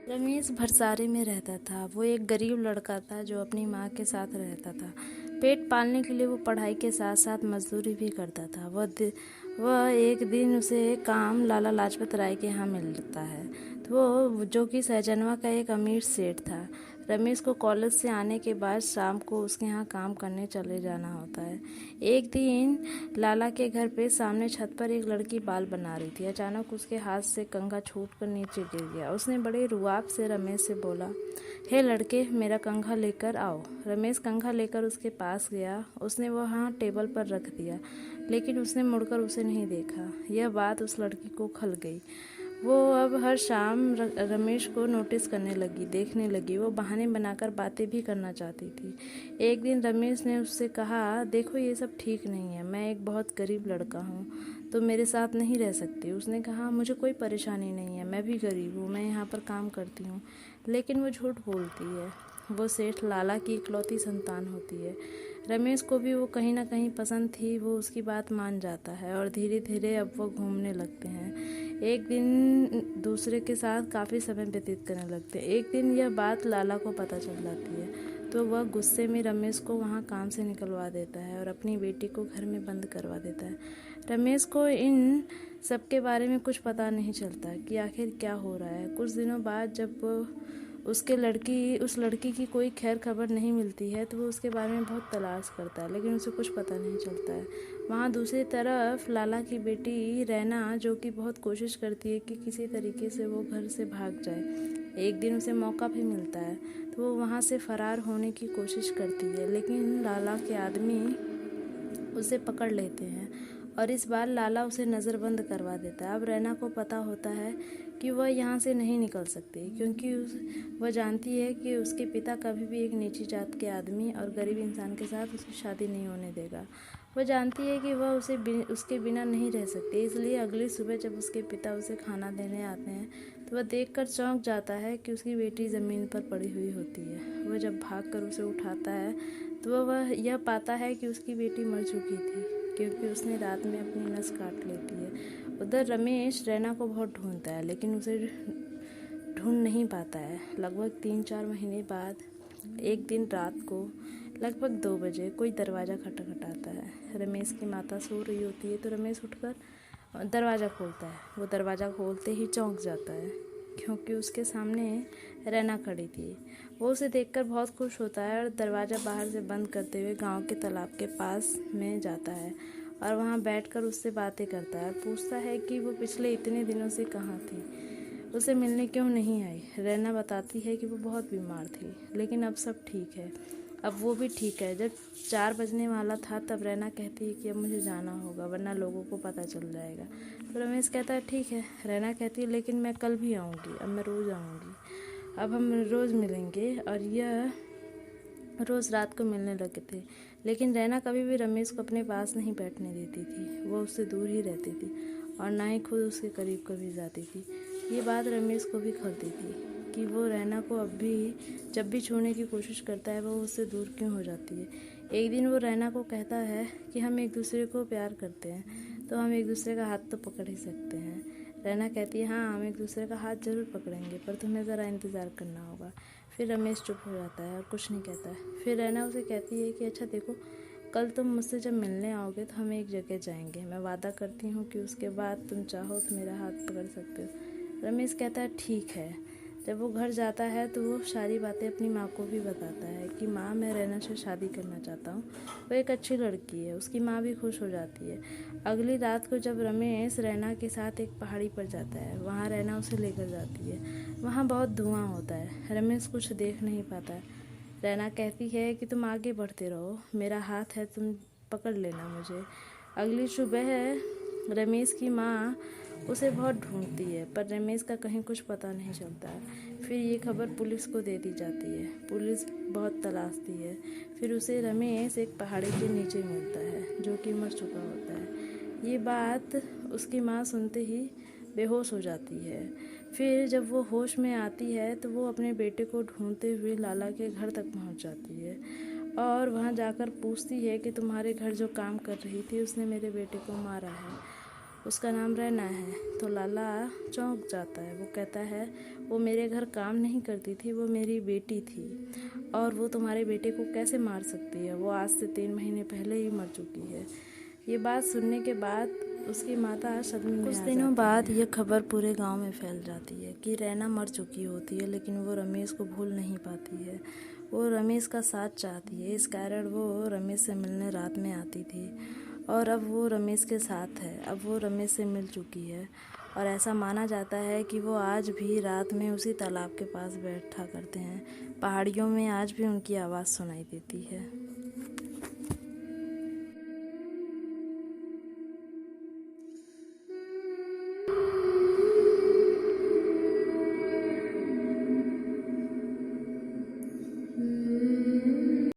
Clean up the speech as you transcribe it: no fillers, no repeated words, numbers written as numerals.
रमेश भरसारे में रहता था। वो एक गरीब लड़का था जो अपनी माँ के साथ रहता था। पेट पालने के लिए वो पढ़ाई के साथ साथ मजदूरी भी करता था। वह एक दिन उसे काम लाला लाजपत राय के यहाँ मिलता है। तो वो जो कि सहजनवा का एक अमीर सेठ था। रमेश को कॉलेज से आने के बाद शाम को उसके यहाँ काम करने चले जाना होता है। एक दिन लाला के घर पे सामने छत पर एक लड़की बाल बना रही थी। अचानक उसके हाथ से कंघा छूटकर नीचे गिर गया। उसने बड़े रुआब से रमेश से बोला, हे लड़के, मेरा कंघा लेकर आओ। रमेश कंघा लेकर उसके पास गया। उसने वह वहाँ टेबल पर रख दिया, लेकिन उसने मुड़कर उसे नहीं देखा। यह बात उस लड़की को खल गई। वो अब हर शाम रमेश को नोटिस करने लगी, देखने लगी। वो बहाने बनाकर बातें भी करना चाहती थी। एक दिन रमेश ने उससे कहा, देखो ये सब ठीक नहीं है। मैं एक बहुत गरीब लड़का हूँ, तो मेरे साथ नहीं रह सकती। उसने कहा, मुझे कोई परेशानी नहीं है, मैं भी गरीब हूँ, मैं यहाँ पर काम करती हूँ। लेकिन वो झूठ बोलती है। वो सेठ लाला की इकलौती संतान होती है। रमेश को भी वो कहीं ना कहीं पसंद थी। वो उसकी बात मान जाता है और धीरे धीरे अब वो घूमने लगते हैं। एक दिन दूसरे के साथ काफ़ी समय व्यतीत करने लगते हैं। एक दिन यह बात लाला को पता चल जाती है, तो वह गुस्से में रमेश को वहाँ काम से निकलवा देता है और अपनी बेटी को घर में बंद करवा देता है। रमेश को इन सब के बारे में कुछ पता नहीं चलता कि आखिर क्या हो रहा है। कुछ दिनों बाद जब उस लड़की की कोई खैर खबर नहीं मिलती है, तो वो उसके बारे में बहुत तलाश करता है, लेकिन उसे कुछ पता नहीं चलता है। वहाँ दूसरी तरफ लाला की बेटी रैना, जो कि बहुत कोशिश करती है कि किसी तरीके से वो घर से भाग जाए। एक दिन उसे मौका भी मिलता है, तो वो वहाँ से फरार होने की कोशिश करती है, लेकिन लाला के आदमी उसे पकड़ लेते हैं और इस बार लाला उसे नज़रबंद करवा देता है। अब रैना को पता होता है कि वह यहाँ से नहीं निकल सकती, क्योंकि वह जानती है कि उसके पिता कभी भी एक नीची जात के आदमी और गरीब इंसान के साथ उसकी शादी नहीं होने देगा। वह जानती है कि वह उसके बिना नहीं रह सकती। इसलिए अगली सुबह जब उसके पिता उसे खाना देने आते हैं, तो वह देखकर चौंक जाता है कि उसकी बेटी ज़मीन पर पड़ी हुई होती है। वह जब भागकर उसे उठाता है, तो वह यह पाता है कि उसकी बेटी मर चुकी थी, क्योंकि उसने रात में अपनी नस काट लेती है। उधर रमेश रैना को बहुत ढूंढता है, लेकिन उसे ढूंढ नहीं पाता है। लगभग 3-4 महीने बाद एक दिन रात को लगभग 2 बजे कोई दरवाज़ा खटखटाता है। रमेश की माता सो रही होती है, तो रमेश उठकर दरवाज़ा खोलता है। वो दरवाज़ा खोलते ही चौंक जाता है, क्योंकि उसके सामने रैना खड़ी थी। वो उसे देखकर बहुत खुश होता है और दरवाज़ा बाहर से बंद करते हुए गांव के तालाब के पास में जाता है और वहां बैठकर उससे बातें करता है। पूछता है कि वो पिछले इतने दिनों से कहाँ थी, उसे मिलने क्यों नहीं आई। रैना बताती है कि वो बहुत बीमार थी, लेकिन अब सब ठीक है। अब वो भी ठीक है। जब 4 बजने वाला था, तब रैना कहती है कि अब मुझे जाना होगा, वरना लोगों को पता चल जाएगा। तो रमेश कहता है, ठीक है। रैना कहती है, लेकिन मैं कल भी आऊँगी, अब मैं रोज़ आऊँगी, अब हम रोज़ मिलेंगे। और यह रोज़ रात को मिलने लगे थे, लेकिन रैना कभी भी रमेश को अपने पास नहीं बैठने देती थी। वो उससे दूर ही रहती थी और ना ही खुद उसके करीब कभी जाती थी। ये बात रमेश को भी खलती थी कि वो रैना को अब भी जब भी छूने की कोशिश करता है, वो उससे दूर क्यों हो जाती है। एक दिन वो रैना को कहता है कि हम एक दूसरे को प्यार करते हैं, तो हम एक दूसरे का हाथ तो पकड़ ही सकते हैं। रैना कहती है, हाँ, हम एक दूसरे का हाथ जरूर पकड़ेंगे, पर तुम्हें ज़रा इंतज़ार करना होगा। फिर रमेश चुप हो जाता है और कुछ नहीं कहता है। फिर रैना उसे कहती है कि अच्छा देखो, कल तुम मुझसे जब मिलने आओगे तो हम एक जगह जाएंगे। मैं वादा करती हूँ कि उसके बाद तुम चाहो तो मेरा हाथ पकड़ सकते हो। रमेश कहता है, ठीक है। जब वो घर जाता है तो वो सारी बातें अपनी माँ को भी बताता है कि माँ, मैं रैना से शादी करना चाहता हूँ, वो एक अच्छी लड़की है। उसकी माँ भी खुश हो जाती है। अगली रात को जब रमेश रैना के साथ एक पहाड़ी पर जाता है, वहाँ रैना उसे लेकर जाती है। वहाँ बहुत धुआं होता है, रमेश कुछ देख नहीं पाता है। रैना कहती है कि तुम आगे बढ़ते रहो, मेरा हाथ है, तुम पकड़ लेना मुझे। अगली सुबह रमेश की माँ उसे बहुत ढूंढती है, पर रमेश का कहीं कुछ पता नहीं चलता है। फिर ये खबर पुलिस को दे दी जाती है। पुलिस बहुत तलाशती है। फिर उसे रमेश एक पहाड़ी के नीचे मिलता है, जो कि मर चुका होता है। ये बात उसकी माँ सुनते ही बेहोश हो जाती है। फिर जब वो होश में आती है, तो वो अपने बेटे को ढूंढते हुए लाला के घर तक पहुंच जाती है और वहां जाकर पूछती है कि तुम्हारे घर जो काम कर रही थी, उसने मेरे बेटे को मारा है। उसका नाम रैना है। तो लाला चौंक जाता है। वो कहता है, वो मेरे घर काम नहीं करती थी, वो मेरी बेटी थी, और वो तुम्हारे बेटे को कैसे मार सकती है? वो आज से 3 महीने पहले ही मर चुकी है। ये बात सुनने के बाद उसकी माता सदमे में कुछ दिनों बाद यह खबर पूरे गांव में फैल जाती है कि रैना मर चुकी होती है, लेकिन वो रमेश को भूल नहीं पाती है। वो रमेश का साथ चाहती है, इस कारण वो रमेश से मिलने रात में आती थी, और अब वो रमेश के साथ है। अब वो रमेश से मिल चुकी है, और ऐसा माना जाता है कि वो आज भी रात में उसी तालाब के पास बैठा करते हैं। पहाड़ियों में आज भी उनकी आवाज़ सुनाई देती है।